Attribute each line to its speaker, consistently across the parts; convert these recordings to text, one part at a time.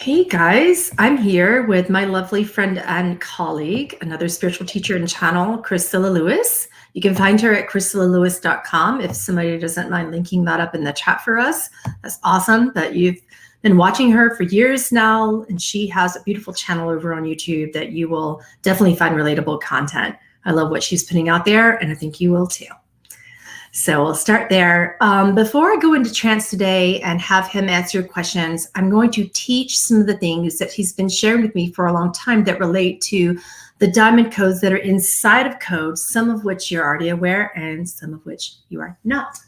Speaker 1: Hey guys, I'm here with my lovely friend and colleague, another spiritual teacher and channel, Chrysilla Lewis. You can find her at chrysillalewis.com if somebody doesn't mind linking that up in the chat for us. That's awesome that you've been watching her for years now, and she has a beautiful channel over on YouTube that you will definitely find relatable content. I love what she's putting out there, and I think you will too. So we'll start there. Before I go into trance today and have him answer your questions, I'm going to teach some of the things that he's been sharing with me for a long time that relate to the diamond codes that are inside of codes, some of which you're already aware and some of which you are not.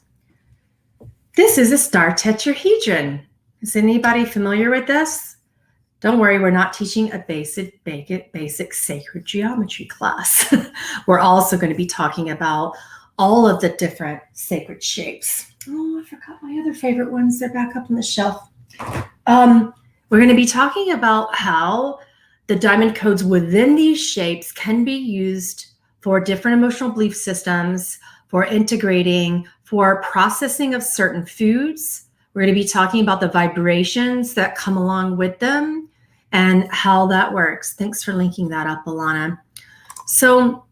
Speaker 1: This is a star tetrahedron. Is anybody familiar with this? Don't worry, we're not teaching a basic sacred geometry class. We're also going to be talking about all of the different sacred shapes. Oh, I forgot my other favorite ones. They're back up on the shelf. We're going to be talking about how the diamond codes within these shapes can be used for different emotional belief systems, for integrating, for processing of certain foods. We're going to be talking about the vibrations that come along with them and how that works. Thanks for linking that up, Alana. So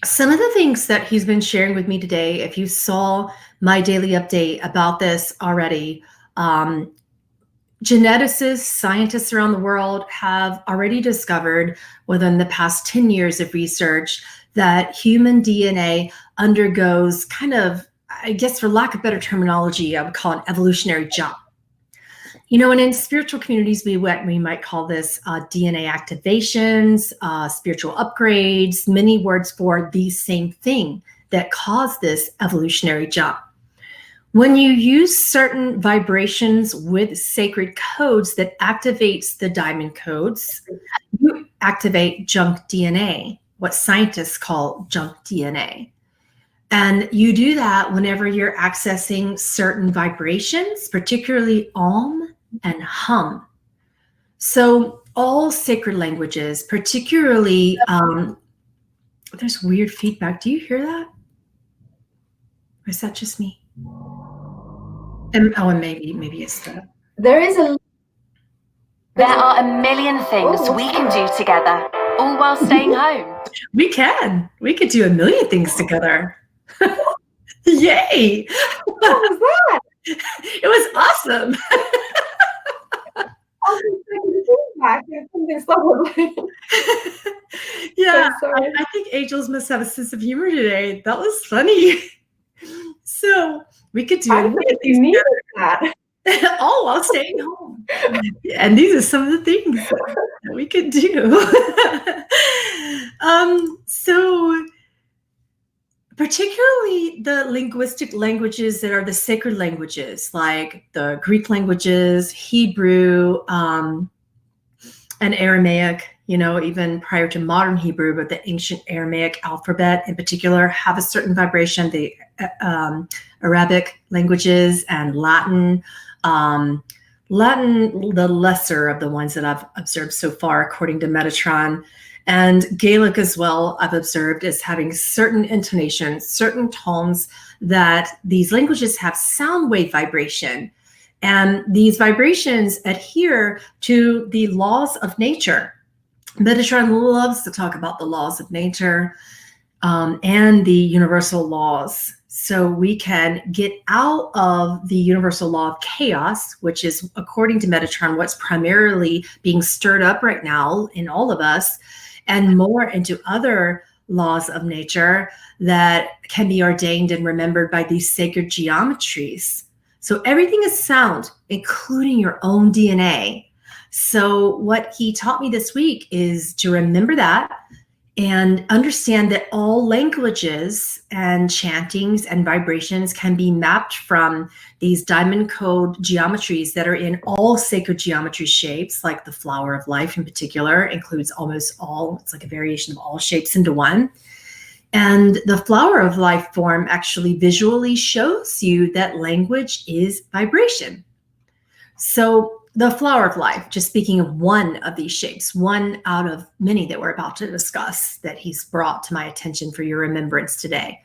Speaker 1: some of the things that he's been sharing with me today, if you saw my daily update about this already, geneticists, scientists around the world have already discovered within the past 10 years of research that human DNA undergoes kind of, I guess for lack of better terminology, I would call it an evolutionary jump. You know, and in spiritual communities, we might call this DNA activations, spiritual upgrades, many words for the same thing that cause this evolutionary jump. When you use certain vibrations with sacred codes that activates the diamond codes, you activate junk DNA, what scientists call junk DNA. And you do that whenever you're accessing certain vibrations, particularly Om and Hum. So all sacred languages, particularly, there's weird feedback. Do you hear that? Or is that just me? And maybe it's the...
Speaker 2: There are a million things we can do together, all while staying home.
Speaker 1: We could do a million things together. Yay!
Speaker 2: What was that?
Speaker 1: It was awesome. Yeah, I think angels must have a sense of humor today. That was funny. So we could do
Speaker 2: that.
Speaker 1: all while staying home. And these are some of the things that we could do. So particularly the linguistic languages that are the sacred languages, like the Greek languages, Hebrew, and Aramaic, you know, even prior to modern Hebrew, but the ancient Aramaic alphabet in particular have a certain vibration. The Arabic languages and Latin, the lesser of the ones that I've observed so far, according to Metatron. And Gaelic as well, I've observed as having certain intonations, certain tones that these languages have sound wave vibration. And these vibrations adhere to the laws of nature. Metatron loves to talk about the laws of nature and the universal laws. So we can get out of the universal law of chaos, which is, according to Metatron, what's primarily being stirred up right now in all of us, and more into other laws of nature that can be ordained and remembered by these sacred geometries. So everything is sound, including your own DNA. So what he taught me this week is to remember that and understand that all languages and chantings and vibrations can be mapped from these diamond code geometries that are in all sacred geometry shapes, like the flower of life in particular includes almost all, it's like a variation of all shapes into one. And the flower of life form actually visually shows you that language is vibration. So the flower of life, just speaking of one of these shapes, one out of many that we're about to discuss that he's brought to my attention for your remembrance today.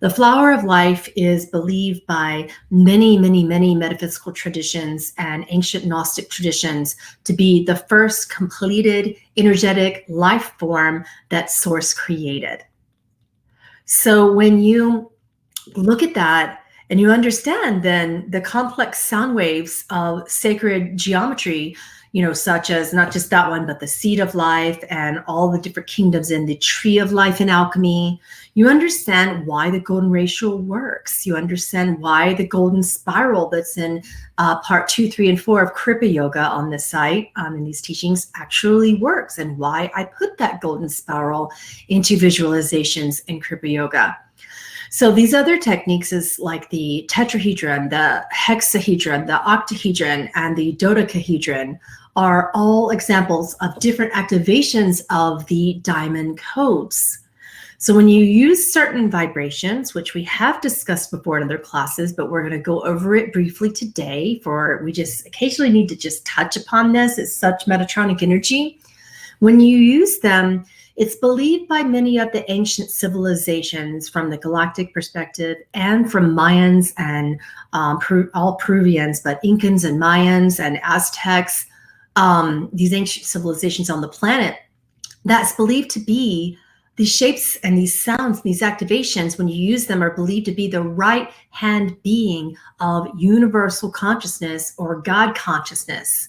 Speaker 1: The flower of life is believed by many, many, many metaphysical traditions and ancient Gnostic traditions to be the first completed energetic life form that Source created. So when you look at that and you understand then the complex sound waves of sacred geometry, such as not just that one, but the seed of life and all the different kingdoms in the tree of life in alchemy, you understand why the golden ratio works. You understand why the golden spiral that's in part 2, 3, and 4 of Kripa Yoga on this site in these teachings actually works, and why I put that golden spiral into visualizations in Kripa Yoga. So these other techniques is like the tetrahedron, the hexahedron, the octahedron, and the dodecahedron are all examples of different activations of the diamond codes. So when you use certain vibrations, which we have discussed before in other classes, but we're going to go over it briefly today, we just occasionally need to just touch upon this. It's such Metatronic energy. When you use them, it's believed by many of the ancient civilizations from the galactic perspective and from Mayans and all Peruvians, but Incans and Mayans and Aztecs, these ancient civilizations on the planet, that's believed to be these shapes and these sounds, these activations, when you use them, are believed to be the right hand being of universal consciousness or God consciousness.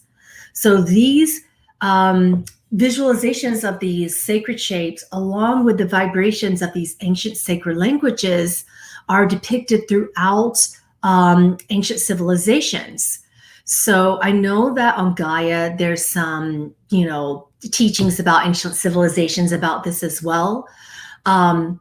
Speaker 1: So these visualizations of these sacred shapes, along with the vibrations of these ancient sacred languages, are depicted throughout ancient civilizations. So I know that on Gaia, there's some, teachings about ancient civilizations about this as well. In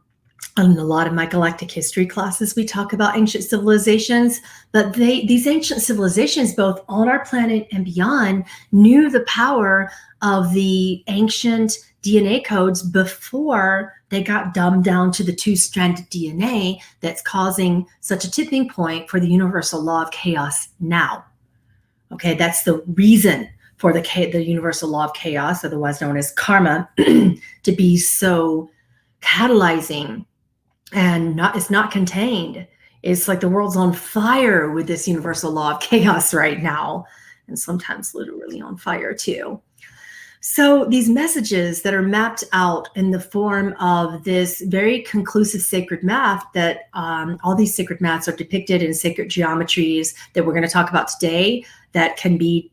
Speaker 1: a lot of my galactic history classes, we talk about ancient civilizations, but these ancient civilizations, both on our planet and beyond, knew the power of the ancient DNA codes before they got dumbed down to the two-stranded DNA that's causing such a tipping point for the universal law of chaos now. Okay, that's the reason for the universal law of chaos, otherwise known as karma, to be so catalyzing. And it's not contained. It's like the world's on fire with this universal law of chaos right now, and sometimes literally on fire too. So these messages that are mapped out in the form of this very conclusive sacred math, that all these sacred maths are depicted in sacred geometries that we're going to talk about today, that can be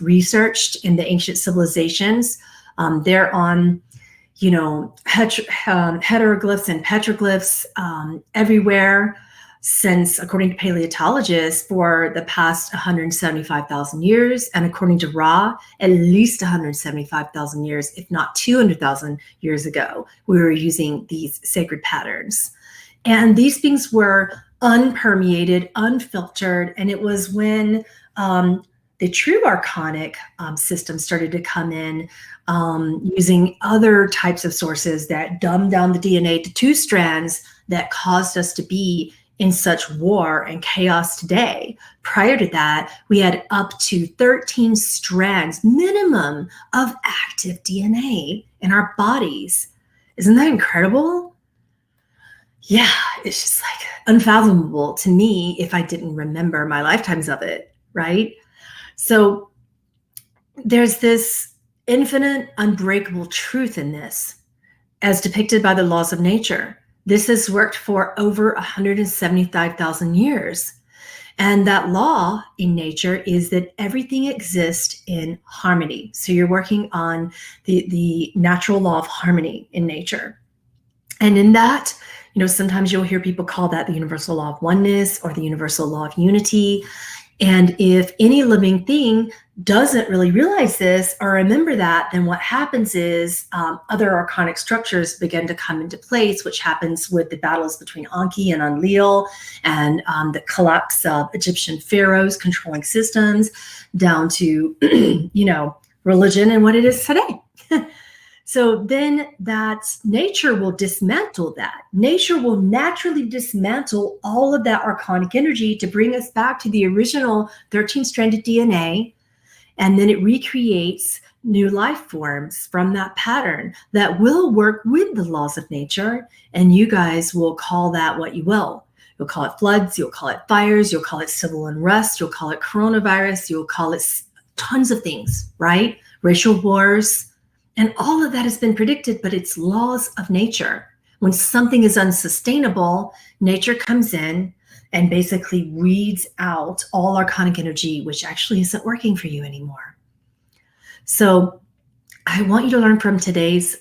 Speaker 1: researched in the ancient civilizations. They're on heteroglyphs and petroglyphs everywhere since, according to paleontologists, for the past 175,000 years. And according to Ra, at least 175,000 years, if not 200,000 years ago, we were using these sacred patterns. And these things were unpermeated, unfiltered. And it was when the true archonic system started to come in, using other types of sources that dumbed down the DNA to two strands, that caused us to be in such war and chaos today. Prior to that, we had up to 13 strands minimum of active DNA in our bodies. Isn't that incredible? Yeah, it's just like unfathomable to me if I didn't remember my lifetimes of it, right? So there's this infinite, unbreakable truth in this, as depicted by the laws of nature. This has worked for over 175,000 years. And that law in nature is that everything exists in harmony. So you're working on the natural law of harmony in nature. And in that, sometimes you'll hear people call that the universal law of oneness or the universal law of unity. And if any living thing doesn't really realize this or remember that, then what happens is other archonic structures begin to come into place, which happens with the battles between Anki and Enlil, and the collapse of Egyptian pharaohs controlling systems, down to, religion and what it is today. So then that nature will dismantle that. Nature will naturally dismantle all of that archonic energy to bring us back to the original 13-stranded DNA. And then it recreates new life forms from that pattern that will work with the laws of nature. And you guys will call that what you will. You'll call it floods, you'll call it fires, you'll call it civil unrest, you'll call it coronavirus, you'll call it tons of things, right? Racial wars. And all of that has been predicted, but it's laws of nature. When something is unsustainable, nature comes in and basically weeds out all archonic energy, which actually isn't working for you anymore. So I want you to learn from today's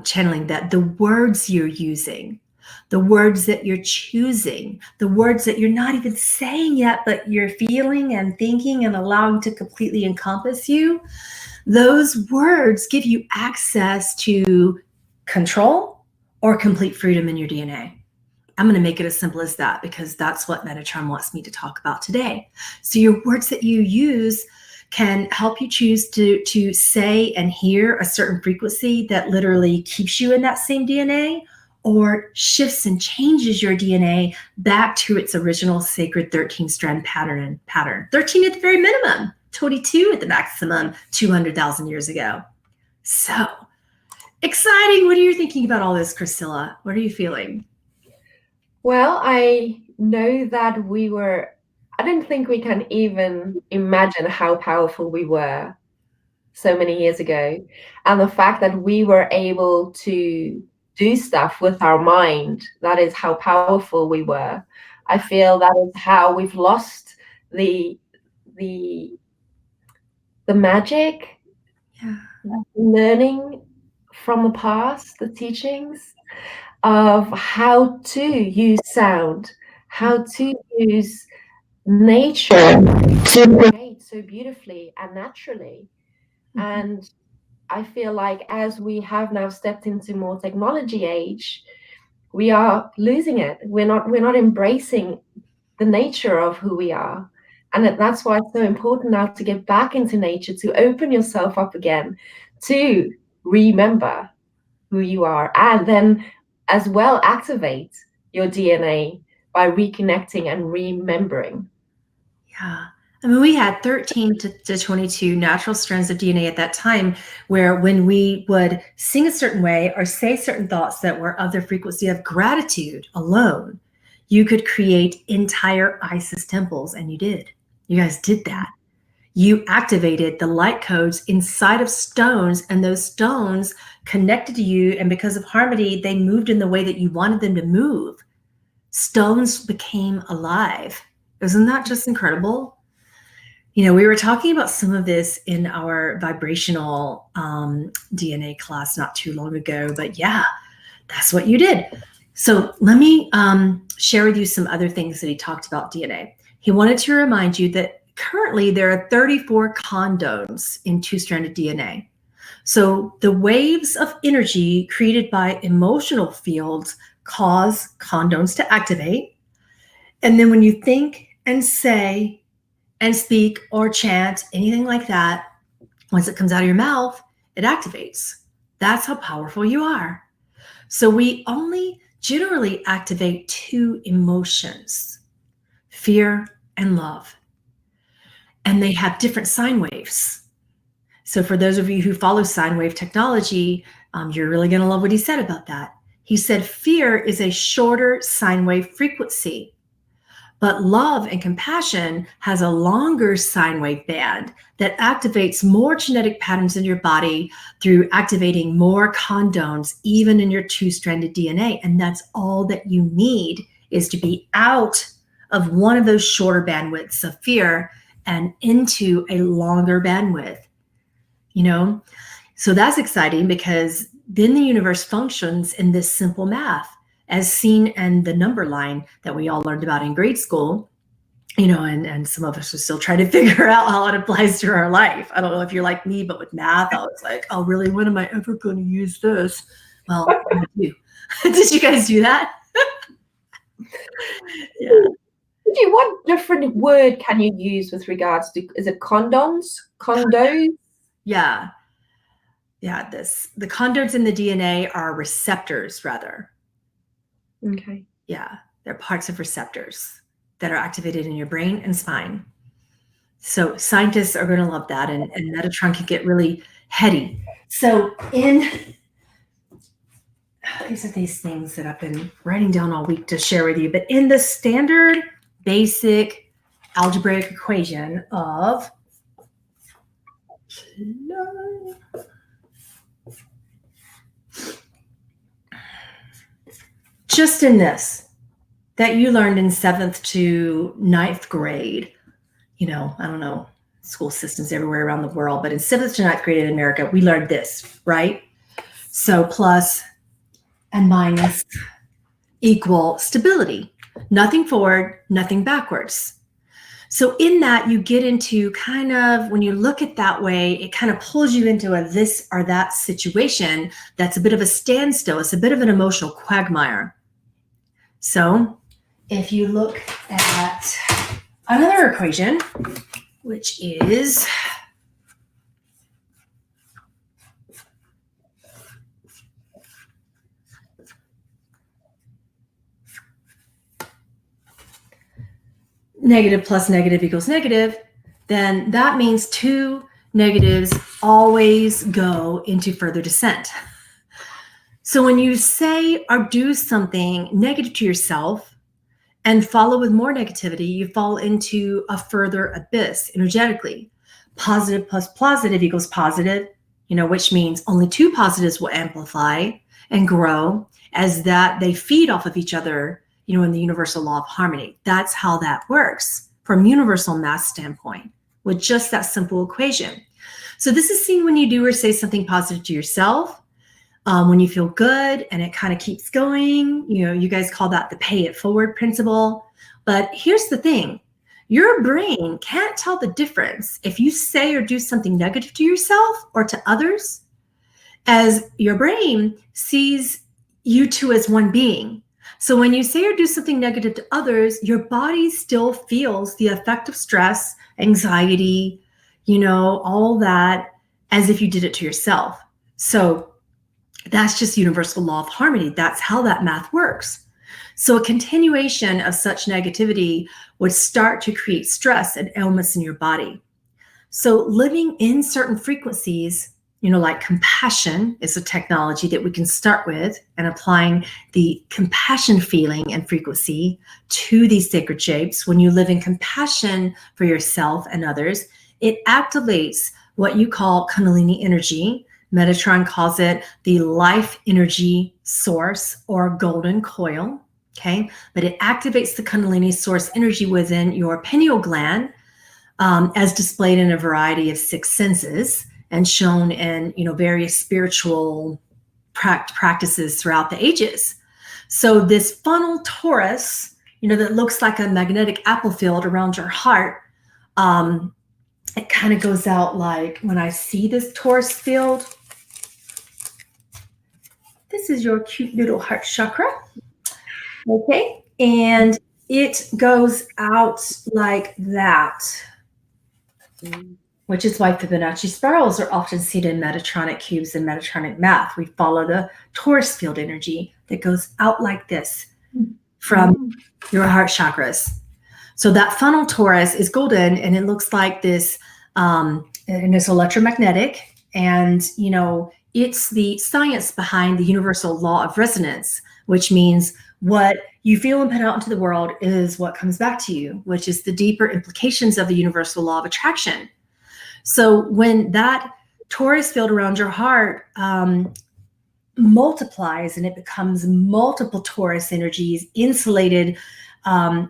Speaker 1: channeling that the words you're using, the words that you're choosing, the words that you're not even saying yet, but you're feeling and thinking and allowing to completely encompass you, those words give you access to control or complete freedom in your DNA. I'm going to make it as simple as that because that's what Metatron wants me to talk about today. So your words that you use can help you choose to say and hear a certain frequency that literally keeps you in that same DNA, or shifts and changes your DNA back to its original sacred 13-strand pattern. 13 at the very minimum, 22 at the maximum 200,000 years ago. So exciting. What are you thinking about all this, Chrysilla? What are you feeling?
Speaker 3: Well, I know that I don't think we can even imagine how powerful we were so many years ago. And the fact that we were able to do stuff with our mind, that is how powerful we were. I feel that is how we've lost the magic, learning from the past, the teachings of how to use sound, how to use nature to create so beautifully and naturally. And I feel like as we have now stepped into more technology age, we are losing it. We're not embracing the nature of who we are. And that's why it's so important now to get back into nature, to open yourself up again, to remember who you are, and then as well activate your DNA by reconnecting and remembering.
Speaker 1: Yeah. I mean, we had 13 to 22 natural strands of DNA at that time, where when we would sing a certain way or say certain thoughts that were of the frequency of gratitude alone, you could create entire Isis temples. And you did. You guys did that. You activated the light codes inside of stones, and those stones connected to you. And because of harmony, they moved in the way that you wanted them to move. Stones became alive. Isn't that just incredible? You know, we were talking about some of this in our vibrational DNA class not too long ago, but yeah, that's what you did. So let me share with you some other things that he talked about DNA. He wanted to remind you that currently there are 34 condones in two-stranded DNA. So the waves of energy created by emotional fields cause condones to activate. And then when you think and say and speak or chant, anything like that, once it comes out of your mouth, it activates. That's how powerful you are. So we only generally activate two emotions, fear and love. And they have different sine waves. So for those of you who follow sine wave technology, you're really going to love what he said about that. He said fear is a shorter sine wave frequency, but love and compassion has a longer sine wave band that activates more genetic patterns in your body through activating more condones, even in your two-stranded DNA. And that's all that you need, is to be out of one of those shorter bandwidths of fear and into a longer bandwidth, you know? So that's exciting, because then the universe functions in this simple math, as seen in the number line that we all learned about in grade school, you know, and some of us are still trying to figure out how it applies to our life. I don't know if you're like me, but with math, I was like, oh, really, when am I ever going to use this? Well, you. Did you guys do that? Yeah.
Speaker 3: What different word can you use with regards to, is it condones? Condos?
Speaker 1: Yeah. Yeah, the condones in the DNA are receptors, rather.
Speaker 3: Okay.
Speaker 1: Yeah, they're parts of receptors that are activated in your brain and spine. So scientists are going to love that, and Metatron can get really heady. So these are these things that I've been writing down all week to share with you. But in the standard basic algebraic equation of just in this that you learned in 7th to 9th grade, I don't know, school systems everywhere around the world, but in 7th to 9th grade in America, we learned this, right? So plus and minus equal stability. Nothing forward, nothing backwards. So in that, you get into kind of, when you look at that way, it kind of pulls you into a this or that situation that's a bit of a standstill. It's a bit of an emotional quagmire. So if you look at another equation, which is negative plus negative equals negative, then that means two negatives always go into further descent. So when you say or do something negative to yourself and follow with more negativity, you fall into a further abyss energetically. Positive plus positive equals positive, which means only two positives will amplify and grow as that they feed off of each other, in the universal law of harmony. That's how that works from universal math standpoint with just that simple equation. So this is seen when you do or say something positive to yourself, when you feel good and it kind of keeps going. You guys call that the pay it forward principle. But here's the thing. Your brain can't tell the difference if you say or do something negative to yourself or to others, as your brain sees you two as one being. So when you say or do something negative to others, your body still feels the effect of stress, anxiety, all that, as if you did it to yourself. So that's just universal law of harmony. That's how that math works. So a continuation of such negativity would start to create stress and ailments in your body. So living in certain frequencies, like compassion is a technology that we can start with, and applying the compassion feeling and frequency to these sacred shapes. When you live in compassion for yourself and others, it activates what you call Kundalini energy. Metatron calls it the life energy source or golden coil. Okay, but it activates the Kundalini source energy within your pineal gland, as displayed in a variety of 6 senses and shown in various spiritual practices throughout the ages. So this funnel torus, that looks like a magnetic apple field around your heart, it kind of goes out like, when I see this torus field, this is your cute little heart chakra. Okay, and it goes out like that, which is why Fibonacci spirals are often seen in Metatronic cubes and Metatronic math. We follow the torus field energy that goes out like this from your heart chakras. So that funnel torus is golden, and it looks like this, and it's electromagnetic, and it's the science behind the universal law of resonance, which means what you feel and put out into the world is what comes back to you, which is the deeper implications of the universal law of attraction. So when that torus field around your heart multiplies and it becomes multiple torus energies insulated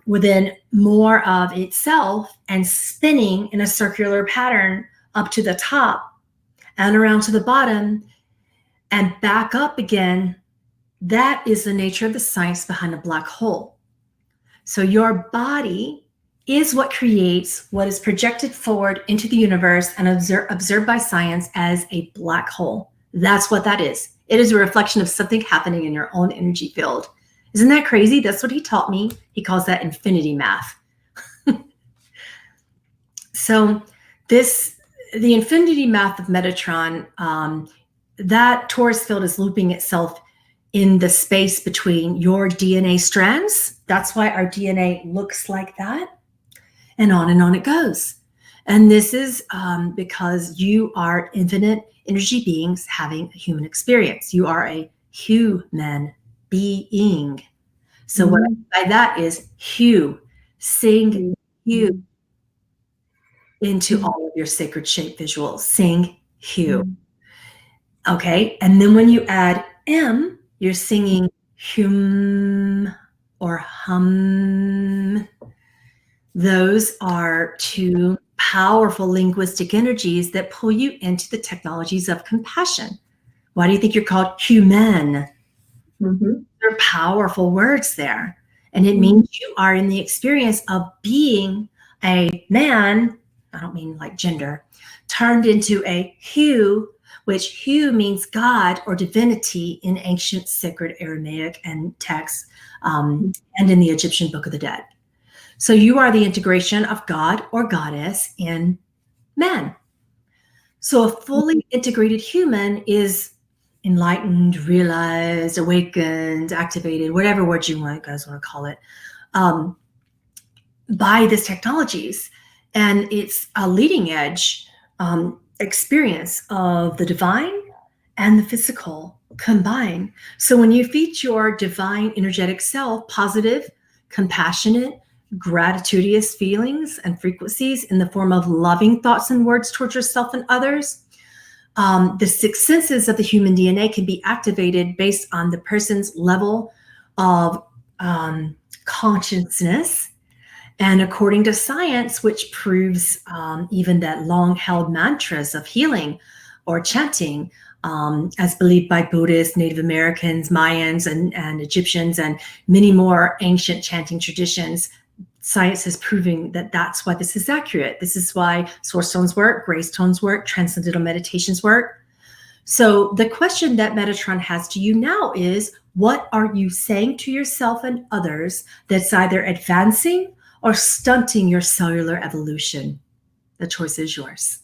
Speaker 1: within more of itself and spinning in a circular pattern up to the top and around to the bottom and back up again, that is the nature of the science behind a black hole. So your body is what creates what is projected forward into the universe and observed by science as a black hole. That's what that is. It is a reflection of something happening in your own energy field. Isn't that crazy? That's what he taught me. He calls that infinity math. So the infinity math of Metatron, that torus field is looping itself in the space between your DNA strands. That's why our DNA looks like that. And on it goes. And this is because you are infinite energy beings having a human experience. You are a human being. So what I mean by that is hue, sing hue into all of your sacred shape visuals. Sing hue. Okay. And then when you add M, you're singing hum or hum. Those are two powerful linguistic energies that pull you into the technologies of compassion. Why do you think you're called human? They're powerful words there. And it means you are in the experience of being a man, I don't mean like gender, turned into a hue, which hue means God or divinity in ancient sacred Aramaic and texts, and in the Egyptian Book of the Dead. So you are the integration of God or goddess in man. So a fully integrated human is enlightened, realized, awakened, activated, whatever word you guys want to call it, by these technologies. And it's a leading edge experience of the divine and the physical combined. So when you feed your divine energetic self positive, compassionate, gratitudious feelings and frequencies in the form of loving thoughts and words towards yourself and others, the six senses of the human DNA can be activated based on the person's level of consciousness. And according to science, which proves even that long-held mantras of healing or chanting, as believed by Buddhists, Native Americans, Mayans, and Egyptians, and many more ancient chanting traditions, science is proving that that's why this is accurate. This is why source tones work, grace tones work, transcendental meditations work. So the question that Metatron has to you now is, what are you saying to yourself and others that's either advancing or stunting your cellular evolution? The choice is yours.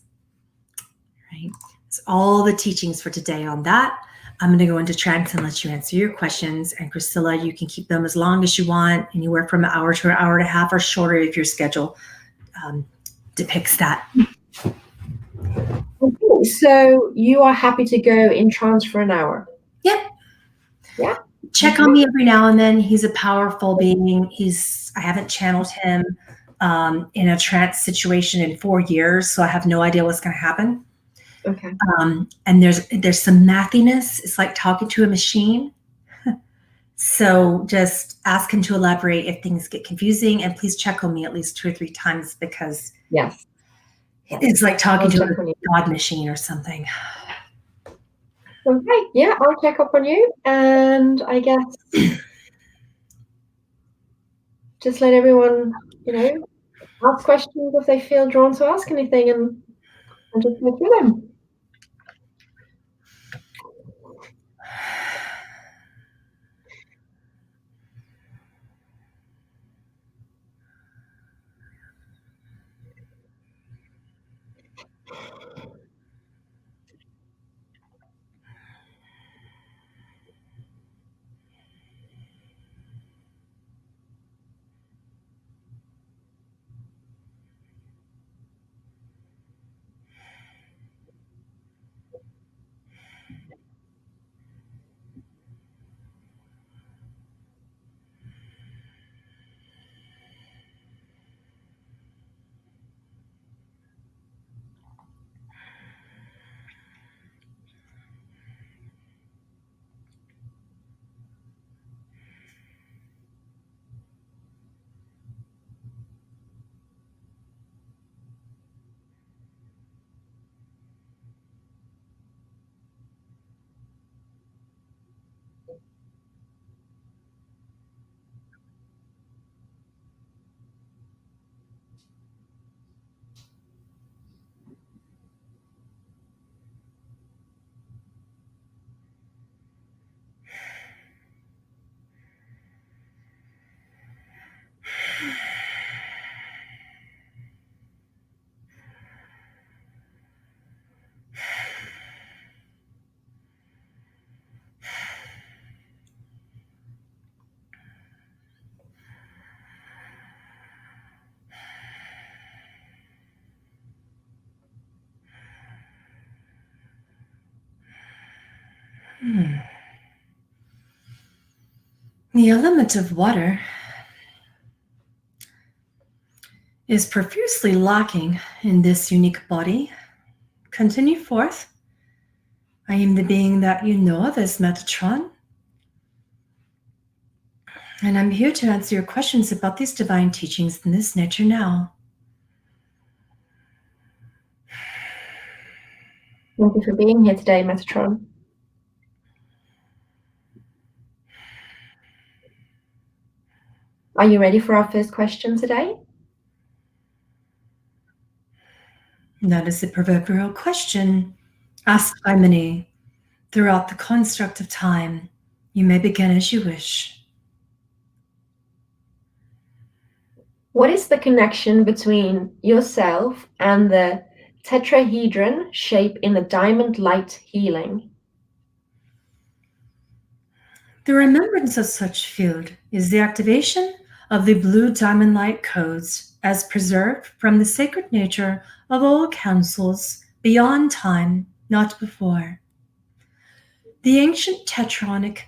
Speaker 1: Right? That's all the teachings for today on that. I'm going to go into trance and let you answer your questions. And Chrysilla, you can keep them as long as you want, anywhere from an hour to an hour and a half or shorter if your schedule depicts that.
Speaker 3: Okay, so you are happy to go in trance for an hour?
Speaker 1: Yep.
Speaker 3: Yeah.
Speaker 1: Check on me every now and then. He's a powerful being. I haven't channeled him in a trance situation in 4 years, so I have no idea what's going to happen.
Speaker 3: Okay.
Speaker 1: And there's some mathiness. It's like talking to a machine. So just ask him to elaborate if things get confusing, and please check on me at least 2 or 3 times, because
Speaker 3: yes,
Speaker 1: it's like talking to
Speaker 3: a
Speaker 1: God machine or something.
Speaker 3: Okay, yeah, I'll check up on you, and I guess just let everyone, ask questions if they feel drawn to ask anything, and just go through them.
Speaker 1: The element of water is profusely lacking in this unique body. Continue forth. I am the being that you know of as Metatron. And I'm here to answer your questions about these divine teachings in this nature now.
Speaker 3: Thank you for being here today, Metatron. Are you ready for our first question today?
Speaker 1: That is the proverbial question asked by many throughout the construct of time. You may begin as you wish.
Speaker 3: What is the connection between yourself and the tetrahedron shape in the diamond light healing?
Speaker 1: The remembrance of such field is the activation of the blue diamond light codes as preserved from the sacred nature of all councils beyond time, not before. The ancient tetronic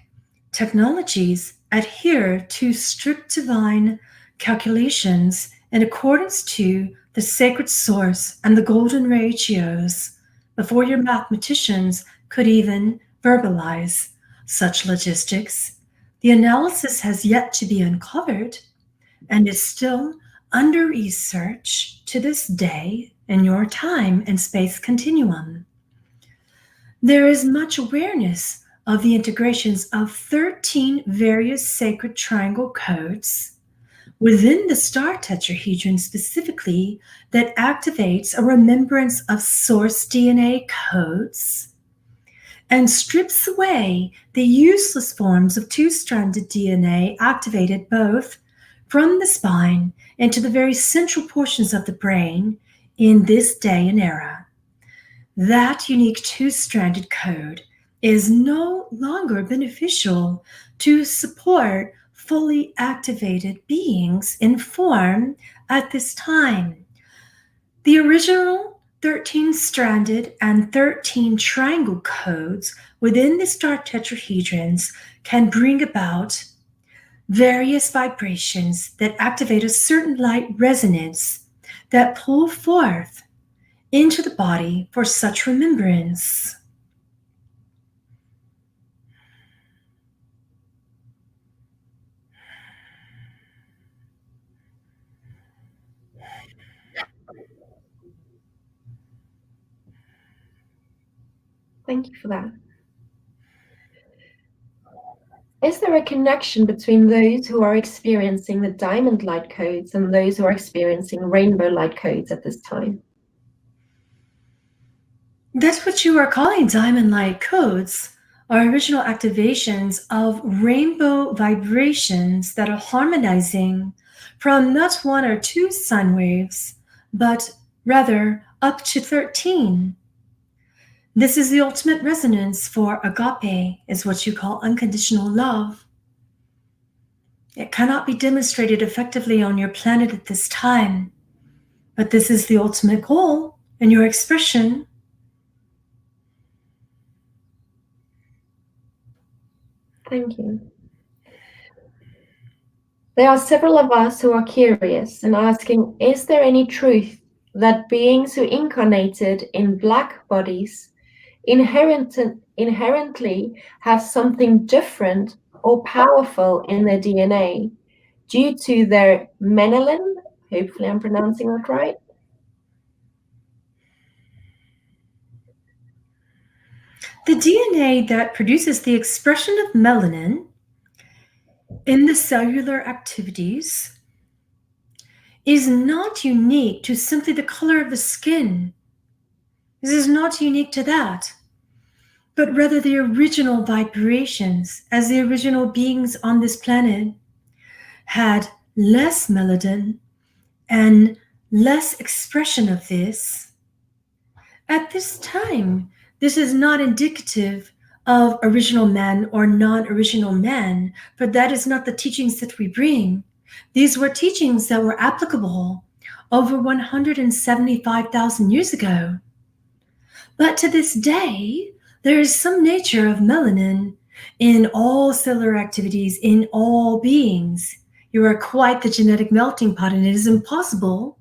Speaker 1: technologies adhere to strict divine calculations in accordance to the sacred source and the golden ratios before your mathematicians could even verbalize such logistics. The analysis has yet to be uncovered and is still under research to this day in your time and space continuum. There is much awareness of the integrations of 13 various sacred triangle codes within the star tetrahedron specifically that activates a remembrance of source DNA codes and strips away the useless forms of two-stranded DNA activated both from the spine into the very central portions of the brain in this day and era. That unique two-stranded code is no longer beneficial to support fully activated beings in form at this time. The original 13-stranded and 13 triangle codes within the star tetrahedrons can bring about various vibrations that activate a certain light resonance that pull forth into the body for such remembrance.
Speaker 3: Thank you for that. Is there a connection between those who are experiencing the diamond light codes and those who are experiencing rainbow light codes at this time?
Speaker 1: That's what you are calling diamond light codes, are original activations of rainbow vibrations that are harmonizing from not one or two sine waves, but rather up to 13. This is the ultimate resonance for agape, is what you call unconditional love. It cannot be demonstrated effectively on your planet at this time, but this is the ultimate goal in your expression.
Speaker 3: Thank you. There are several of us who are curious and asking, is there any truth that beings who incarnated in black bodies inherently have something different or powerful in their DNA due to their melanin? Hopefully I'm pronouncing that right.
Speaker 1: The DNA that produces the expression of melanin in the cellular activities is not unique to simply the color of the skin. This is not unique to that, but rather the original vibrations as the original beings on this planet had less melanin and less expression of this. At this time, this is not indicative of original man or non-original man, for that is not the teachings that we bring. These were teachings that were applicable over 175,000 years ago. But to this day, There is some nature of melanin in all cellular activities, in all beings. You are quite the genetic melting pot, and it is impossible,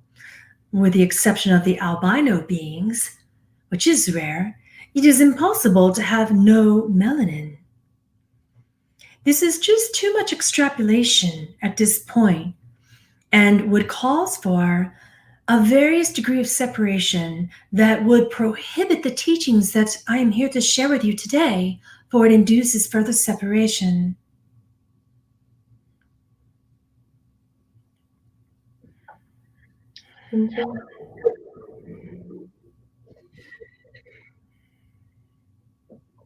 Speaker 1: with the exception of the albino beings, which is rare, it is impossible to have no melanin. This is just too much extrapolation at this point and would cause for a various degree of separation that would prohibit the teachings that I am here to share with you today, for it induces further separation.
Speaker 3: Thank you.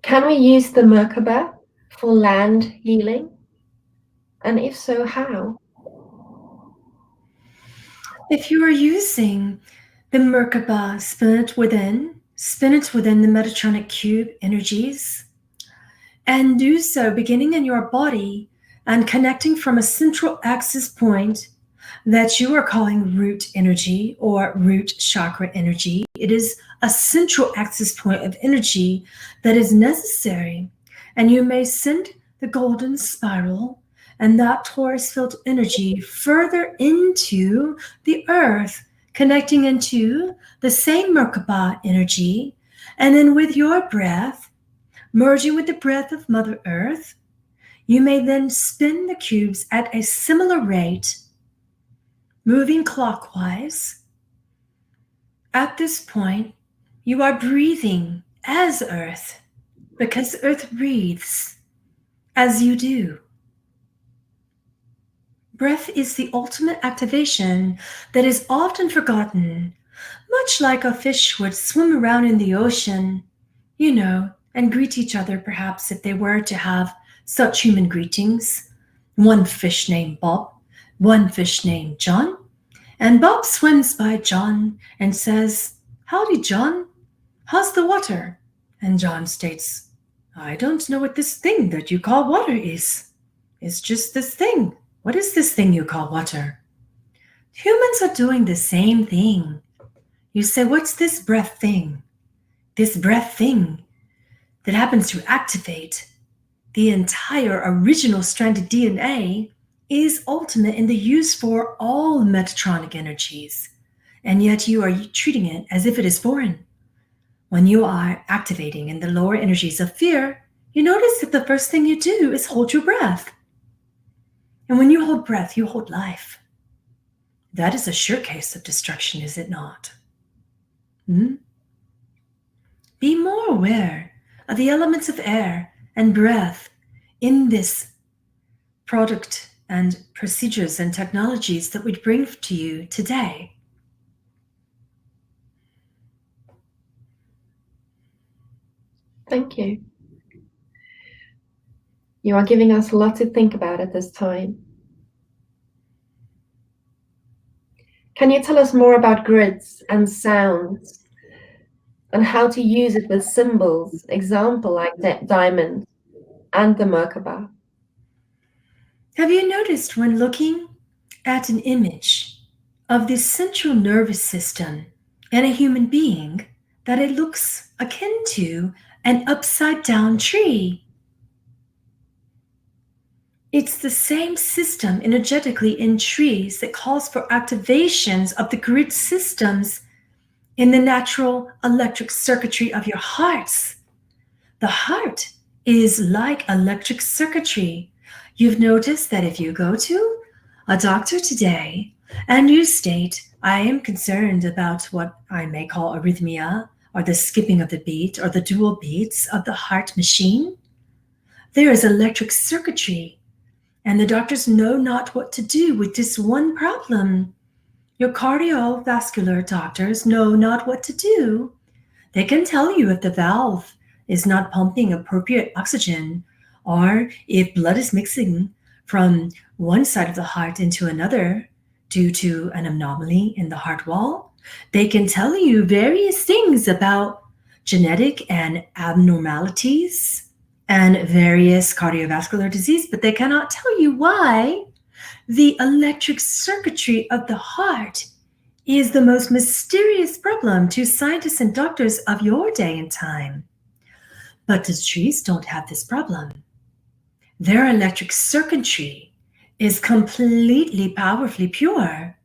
Speaker 3: Can we use the Merkaba for land healing? And if so, how?
Speaker 1: If you are using the Merkaba, spin it within the Metatronic cube energies, and do so beginning in your body and connecting from a central axis point that you are calling root energy or root chakra energy. It is a central axis point of energy that is necessary, and you may send the golden spiral and that torus field energy further into the earth, connecting into the same Merkaba energy, and then with your breath, merging with the breath of Mother Earth, you may then spin the cubes at a similar rate, moving clockwise. At this point, you are breathing as Earth, because Earth breathes as you do. Breath is the ultimate activation that is often forgotten, much like a fish would swim around in the ocean, and greet each other, perhaps, if they were to have such human greetings. One fish named Bob, one fish named John, and Bob swims by John and says, "Howdy, John. How's the water?" And John states, "I don't know what this thing that you call water is. It's just this thing. What is this thing you call water?" Humans are doing the same thing. You say, "What's this breath thing?" This breath thing that happens to activate the entire original stranded DNA is ultimate in the use for all metatronic energies, and yet you are treating it as if it is foreign. When you are activating in the lower energies of fear, you notice that the first thing you do is hold your breath. And when you hold breath, you hold life. That is a sure case of destruction, is it not? Be more aware of the elements of air and breath in this product and procedures and technologies that we bring to you today.
Speaker 3: Thank you. You are giving us a lot to think about at this time. Can you tell us more about grids and sounds and how to use it with symbols, example like diamond and the Merkaba?
Speaker 1: Have you noticed when looking at an image of the central nervous system in a human being that it looks akin to an upside down tree? It's the same system energetically in trees that calls for activations of the grid systems in the natural electric circuitry of your hearts. The heart is like electric circuitry. You've noticed that if you go to a doctor today and you state, "I am concerned about what I may call arrhythmia, or the skipping of the beat, or the dual beats of the heart machine," there is electric circuitry, and the doctors know not what to do with this one problem. Your cardiovascular doctors know not what to do. They can tell you if the valve is not pumping appropriate oxygen, or if blood is mixing from one side of the heart into another due to an anomaly in the heart wall. They can tell you various things about genetic and abnormalities and various cardiovascular disease, but they cannot tell you why the electric circuitry of the heart is the most mysterious problem to scientists and doctors of your day and time. But the trees don't have this problem. Their electric circuitry is completely powerfully pure,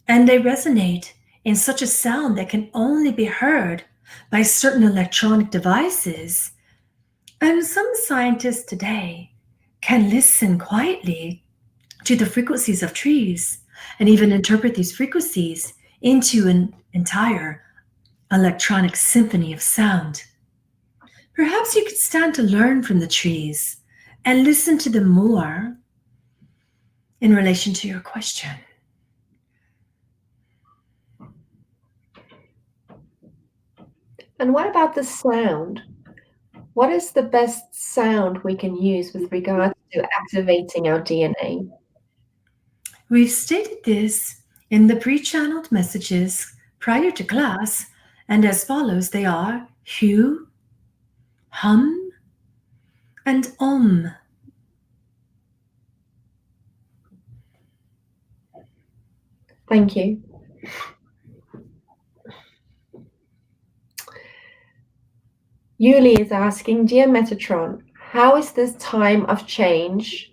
Speaker 1: and they resonate in such a sound that can only be heard by certain electronic devices. And some scientists today can listen quietly to the frequencies of trees and even interpret these frequencies into an entire electronic symphony of sound. Perhaps you could stand to learn from the trees and listen to them more in relation to your question.
Speaker 3: And what about the sound? What is the best sound we can use with regards to activating our DNA?
Speaker 1: We've stated this in the pre-channeled messages prior to class, and as follows they are hu, hum, and om.
Speaker 3: Thank you. Yuli is asking, dear Metatron, how is this time of change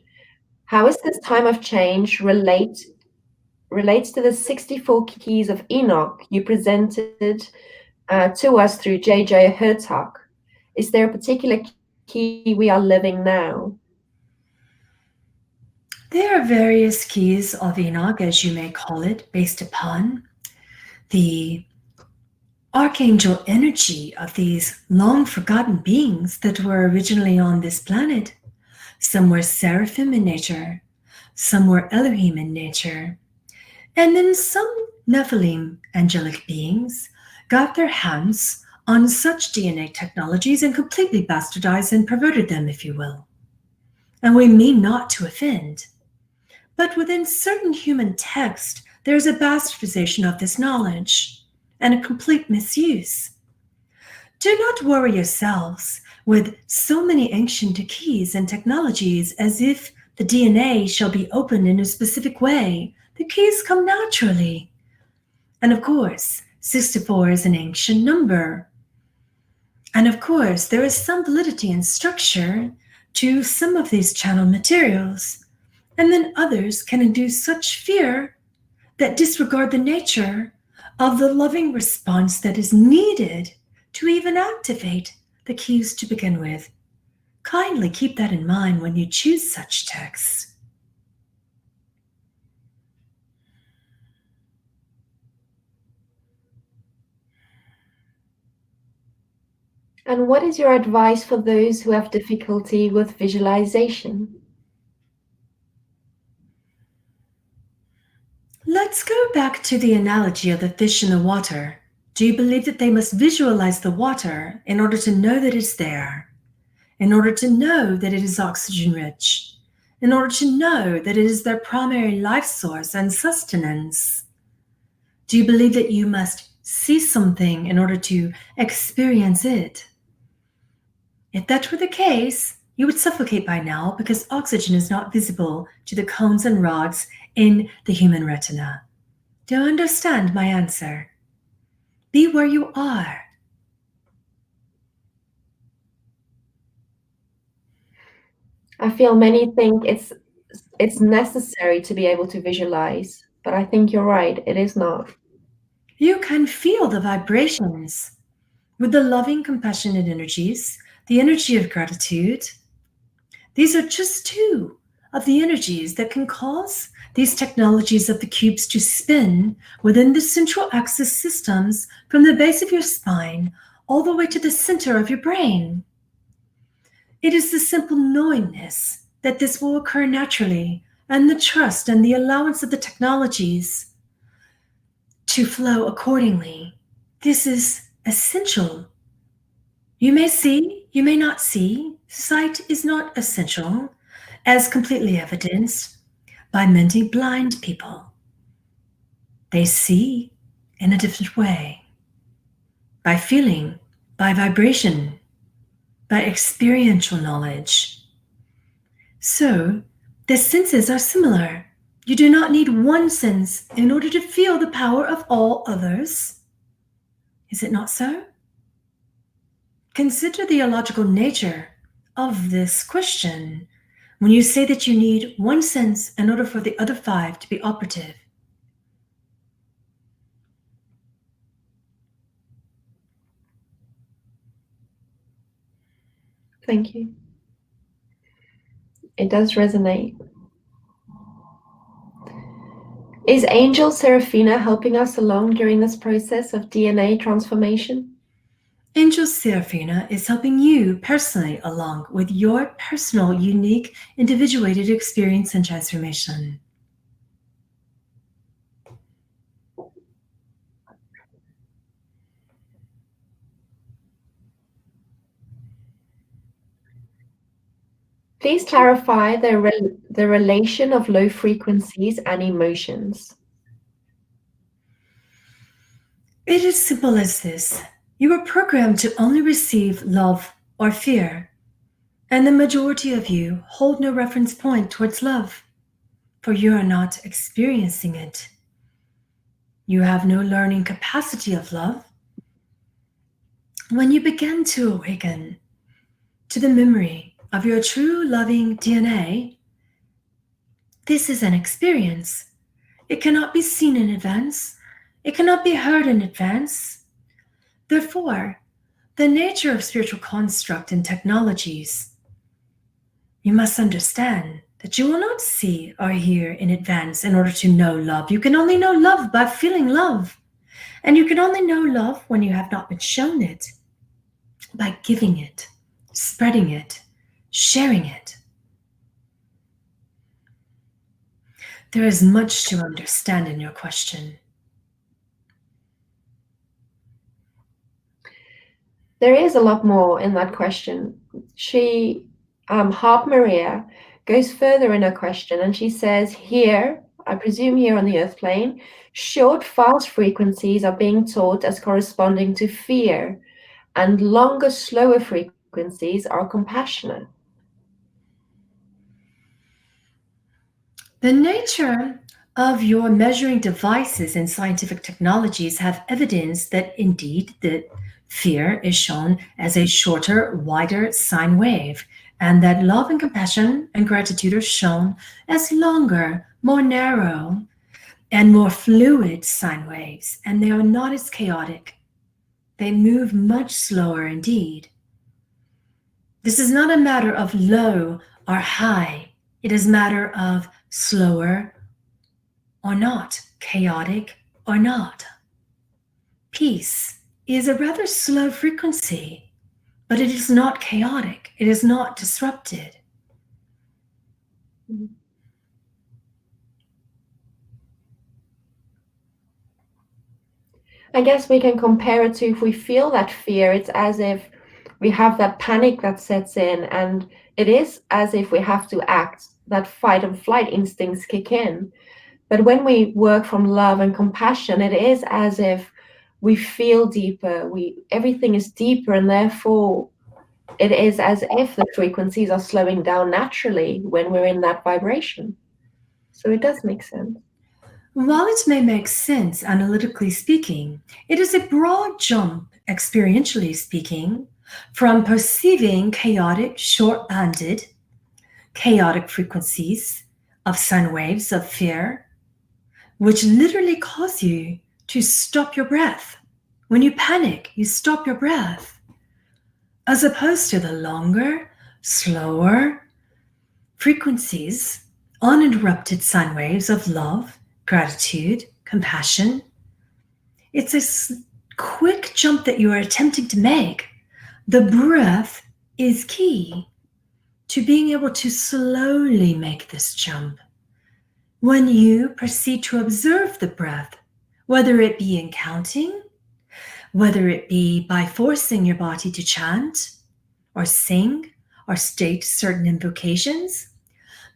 Speaker 3: relates to the 64 keys of Enoch you presented to us through J.J. Hertzog? Is there a particular key we are living now?
Speaker 1: There are various keys of Enoch, as you may call it, based upon the archangel energy of these long forgotten beings that were originally on this planet. Some were seraphim in nature, some were Elohim in nature, and then some Nephilim angelic beings got their hands on such DNA technologies and completely bastardized and perverted them, if you will. And we mean not to offend, but within certain human text, there is a bastardization of this knowledge and a complete misuse. Do not worry yourselves with so many ancient keys and technologies as if the DNA shall be opened in a specific way. The keys come naturally. And of course, 64 is an ancient number. And of course, there is some validity and structure to some of these channel materials. And then others can induce such fear that disregard the nature of the loving response that is needed to even activate the keys to begin with. Kindly keep that in mind when you choose such texts.
Speaker 3: And what is your advice for those who have difficulty with visualization?
Speaker 1: Let's go back to the analogy of the fish in the water. Do you believe that they must visualize the water in order to know that it's there? In order to know that it is oxygen rich? In order to know that it is their primary life source and sustenance? Do you believe that you must see something in order to experience it? If that were the case, you would suffocate by now because oxygen is not visible to the cones and rods in the human retina. Do you understand my answer? Be where you are.
Speaker 3: I feel many think it's necessary to be able to visualize, but I think you're right, it is not.
Speaker 1: You can feel the vibrations with the loving, compassionate energies, the energy of gratitude. These are just two of the energies that can cause these technologies of the cubes to spin within the central axis systems from the base of your spine all the way to the center of your brain. It is the simple knowingness that this will occur naturally and the trust and the allowance of the technologies to flow accordingly. This is essential. You may see, you may not see. Sight is not essential, as completely evidenced by many blind people. They see in a different way, by feeling, by vibration, by experiential knowledge. So, the senses are similar. You do not need one sense in order to feel the power of all others. Is it not so? Consider the illogical nature of this question when you say that you need one sense in order for the other five to be operative.
Speaker 3: Thank you. It does resonate. Is Angel Serafina helping us along during this process of DNA transformation?
Speaker 1: Angel Serafina is helping you personally along with your personal, unique, individuated experience and transformation.
Speaker 3: Please clarify the relation of low frequencies and emotions.
Speaker 1: It is simple as this. You are programmed to only receive love or fear, and the majority of you hold no reference point towards love, for you are not experiencing it. You have no learning capacity of love. When you begin to awaken to the memory of your true loving DNA, this is an experience. It cannot be seen in advance. It cannot be heard in advance. Therefore, the nature of spiritual construct and technologies, you must understand that you will not see or hear in advance in order to know love. You can only know love by feeling love. And you can only know love when you have not been shown it, by giving it, spreading it, sharing it. There is much to understand in your question.
Speaker 3: There is a lot more in that question. She, Harp Maria, goes further in her question, and she says, here, I presume here on the earth plane, short, fast frequencies are being taught as corresponding to fear, and longer, slower frequencies are compassionate.
Speaker 1: The nature of your measuring devices and scientific technologies have evidence that indeed that fear is shown as a shorter, wider sine wave, and that love and compassion and gratitude are shown as longer, more narrow, and more fluid sine waves, and they are not as chaotic. They move much slower indeed. This is not a matter of low or high. It is a matter of slower or not, chaotic or not. Peace is a rather slow frequency, but it is not chaotic. It is not disrupted.
Speaker 3: I guess we can compare it to if we feel that fear, it's as if we have that panic that sets in, and it is as if we have to act, that fight and flight instincts kick in. But when we work from love and compassion, it is as if we feel deeper, everything is deeper, and therefore it is as if the frequencies are slowing down naturally when we're in that vibration. So it does make sense.
Speaker 1: While it may make sense analytically speaking, it is a broad jump, experientially speaking, from perceiving chaotic, short-banded, chaotic frequencies of sine waves of fear, which literally cause you to stop your breath. When you panic, you stop your breath, as opposed to the longer, slower frequencies, uninterrupted sine waves of love, gratitude, compassion. It's a quick jump that you are attempting to make. The breath is key to being able to slowly make this jump. When you proceed to observe the breath, whether it be in counting, whether it be by forcing your body to chant or sing or state certain invocations,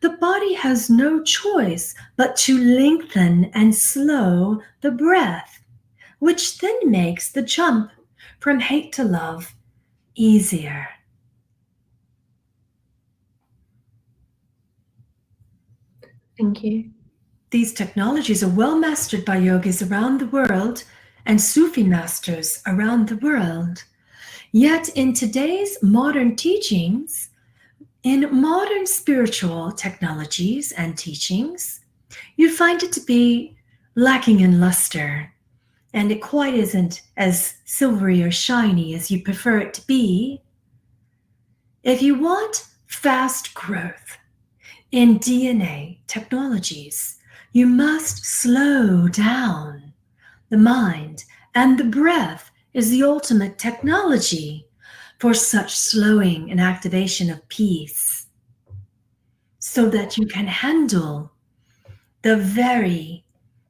Speaker 1: the body has no choice but to lengthen and slow the breath, which then makes the jump from hate to love easier.
Speaker 3: Thank you.
Speaker 1: These technologies are well mastered by yogis around the world and Sufi masters around the world. Yet in today's modern teachings, in modern spiritual technologies and teachings, you find it to be lacking in luster, and it quite isn't as silvery or shiny as you prefer it to be. If you want fast growth in DNA technologies, you must slow down. The mind and the breath is the ultimate technology for such slowing and activation of peace, so that you can handle the very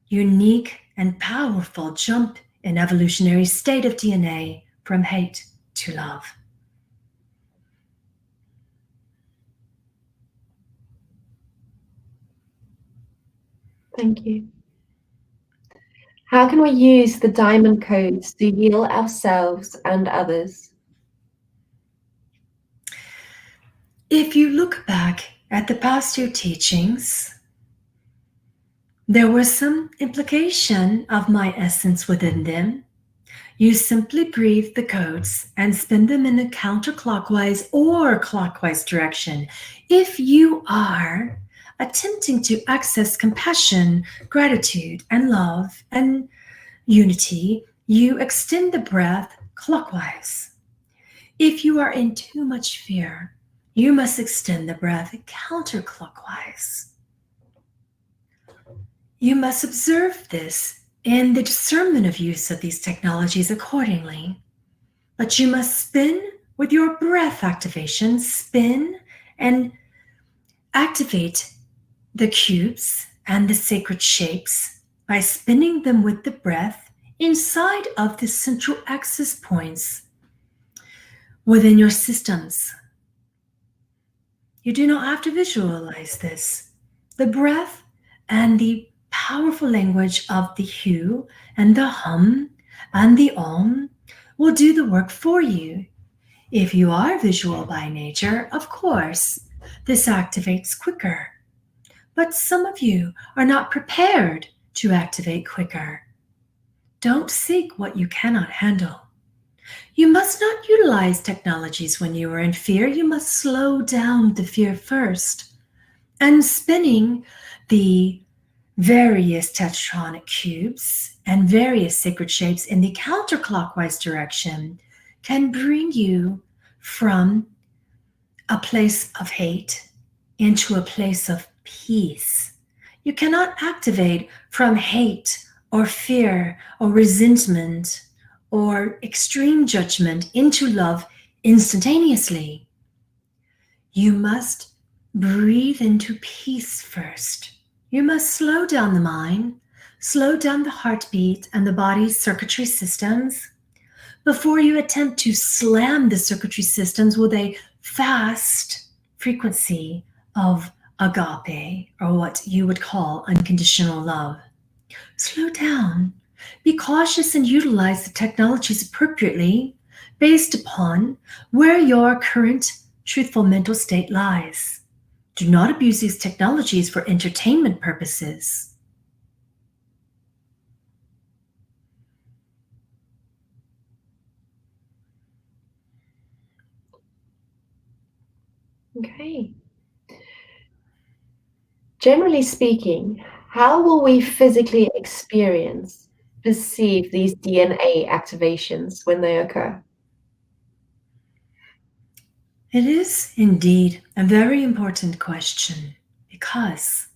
Speaker 1: unique and powerful jump in evolutionary state of DNA from hate to love.
Speaker 3: Thank you. How can we use the diamond codes to heal ourselves and others?
Speaker 1: If you look back at the past two teachings, there was some implication of my essence within them. You simply breathe the codes and spin them in a counterclockwise or clockwise direction. If you are attempting to access compassion, gratitude, and love and unity, you extend the breath clockwise. If you are in too much fear, you must extend the breath counterclockwise. You must observe this in the discernment of use of these technologies accordingly. But you must spin with your breath activation, spin and activate the cubes and the sacred shapes by spinning them with the breath inside of the central axis points within your systems. You do not have to visualize this. The breath and the powerful language of the hu and the hum and the om will do the work for you. If you are visual by nature, of course, this activates quicker. But some of you are not prepared to activate quicker. Don't seek what you cannot handle. You must not utilize technologies when you are in fear. You must slow down the fear first. And spinning the various tetronic cubes and various sacred shapes in the counterclockwise direction can bring you from a place of hate into a place of peace. You cannot activate from hate or fear or resentment or extreme judgment into love instantaneously. You must breathe into peace first. You must slow down the mind, slow down the heartbeat and the body's circuitry systems before you attempt to slam the circuitry systems with a fast frequency of agape, or what you would call unconditional love. Slow down. Be cautious and utilize the technologies appropriately based upon where your current truthful mental state lies. Do not abuse these technologies for entertainment purposes.
Speaker 3: Okay. Generally speaking, how will we physically perceive these DNA activations when they occur?
Speaker 1: It is indeed a very important question, because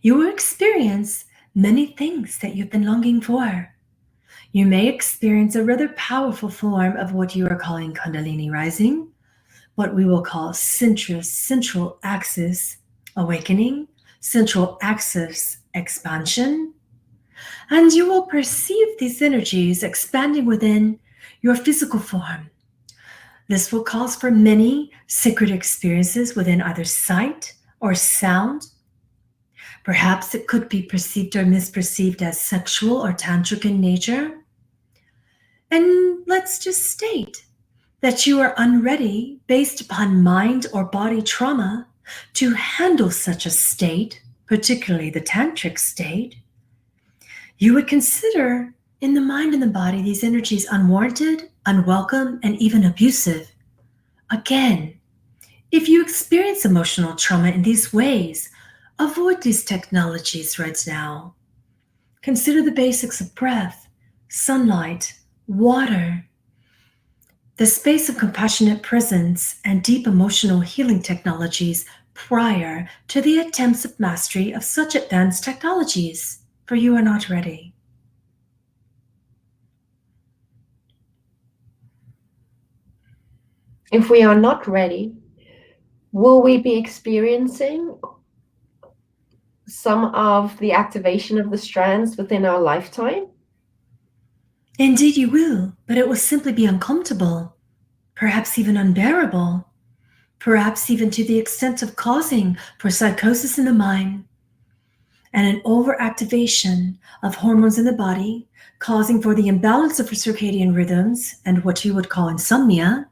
Speaker 1: you will experience many things that you've been longing for. You may experience a rather powerful form of what you are calling Kundalini rising, what we will call central axis awakening, central axis expansion, and you will perceive these energies expanding within your physical form. This will cause for many sacred experiences within either sight or sound. Perhaps it could be perceived or misperceived as sexual or tantric in nature. And let's just state that you are unready based upon mind or body trauma to handle such a state, particularly the tantric state. You would consider In the mind and the body, these energies unwarranted, unwelcome, and even abusive. Again, if you experience emotional trauma in these ways, avoid these technologies right now. Consider the basics of breath, sunlight, water, the space of compassionate presence, and deep emotional healing technologies prior to the attempts of mastery of such advanced technologies, for you are not ready.
Speaker 3: If we are not ready, will we be experiencing some of the activation of the strands within our lifetime?
Speaker 1: Indeed, you will, but it will simply be uncomfortable, perhaps even unbearable, perhaps even to the extent of causing for psychosis in the mind and an overactivation of hormones in the body, causing for the imbalance of circadian rhythms and what you would call insomnia,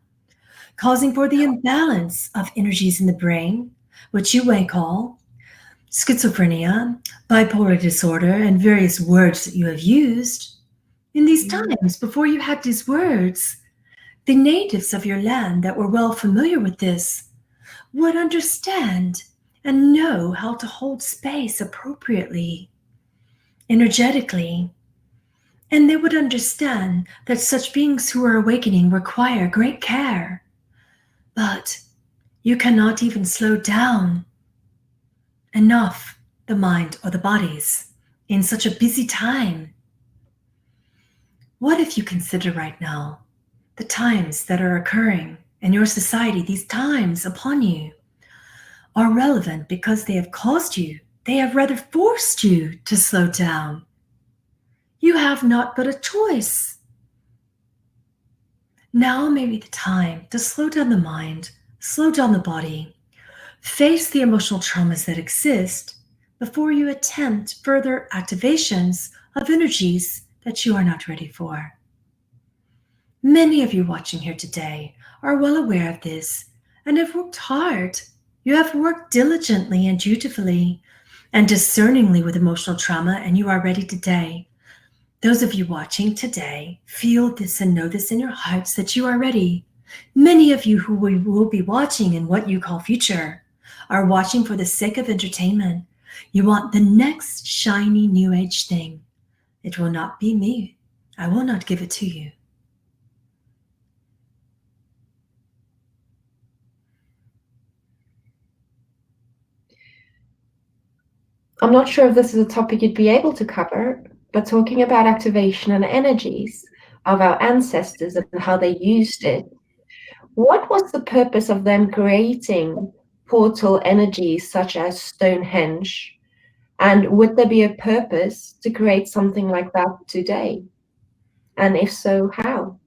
Speaker 1: causing for the imbalance of energies in the brain, which you may call schizophrenia, bipolar disorder, and various words that you have used. In these times, before you had these words, the natives of your land that were well familiar with this would understand and know how to hold space appropriately, energetically, and they would understand that such beings who are awakening require great care. But you cannot even slow down enough the mind or the bodies in such a busy time. What if you consider right now the times that are occurring in your society, these times upon you, are relevant because they have caused you, they have rather forced you to slow down. You have not but a choice. Now may be the time to slow down the mind, slow down the body, face the emotional traumas that exist before you attempt further activations of energies that you are not ready for. Many of you watching here today are well aware of this and have worked hard. You have worked diligently and dutifully and discerningly with emotional trauma, and you are ready today. Those of you watching today feel this and know this in your hearts that you are ready. Many of you who will be watching in what you call future are watching for the sake of entertainment. You want the next shiny new age thing. It will not be me. I will not give it to you.
Speaker 3: I'm not sure if this is a topic you'd be able to cover, but talking about activation and energies of our ancestors and how they used it, what was the purpose of them creating portal energies such as Stonehenge? And would there be a purpose to create something like that today? And if so, how?